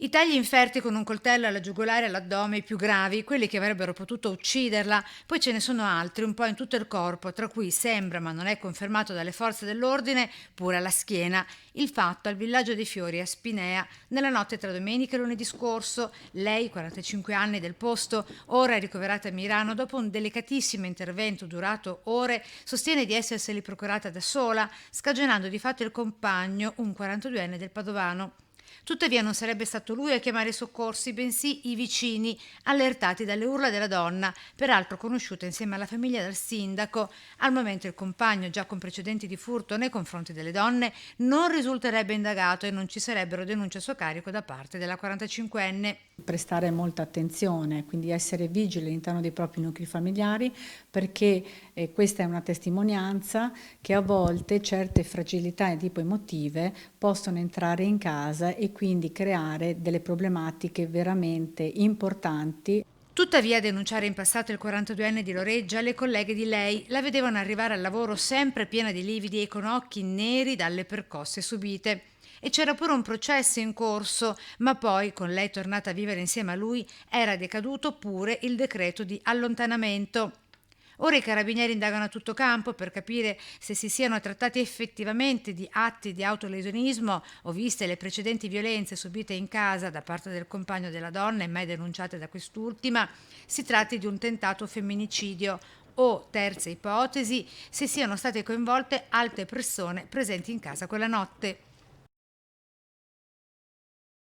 I tagli inferti con un coltello alla giugulare e all'addome, i più gravi, quelli che avrebbero potuto ucciderla, poi ce ne sono altri un po' in tutto il corpo, tra cui sembra, ma non è confermato dalle forze dell'ordine, pure alla schiena. Il fatto al villaggio dei Fiori a Spinea, nella notte tra domenica e lunedì scorso. Lei, 45 anni del posto, ora è ricoverata a Milano dopo un delicatissimo intervento durato ore, sostiene di esserseli procurata da sola, scagionando di fatto il compagno, un 42enne del Padovano. Tuttavia non sarebbe stato lui a chiamare i soccorsi, bensì i vicini, allertati dalle urla della donna, peraltro conosciuta insieme alla famiglia dal sindaco. Al momento il compagno, già con precedenti di furto nei confronti delle donne, non risulterebbe indagato e non ci sarebbero denunce a suo carico da parte della 45enne. Prestare molta attenzione, quindi essere vigili all'interno dei propri nuclei familiari, perché questa è una testimonianza che a volte certe fragilità tipo emotive possono entrare in casa e quindi creare delle problematiche veramente importanti. Tuttavia, a denunciare in passato il 42enne di Loreggia, le colleghe di lei la vedevano arrivare al lavoro sempre piena di lividi e con occhi neri dalle percosse subite. E c'era pure un processo in corso, ma poi, con lei tornata a vivere insieme a lui, era decaduto pure il decreto di allontanamento. Ora i carabinieri indagano a tutto campo per capire se si siano trattati effettivamente di atti di autolesionismo o, viste le precedenti violenze subite in casa da parte del compagno della donna e mai denunciate da quest'ultima, si tratti di un tentato femminicidio o, terza ipotesi, se siano state coinvolte altre persone presenti in casa quella notte.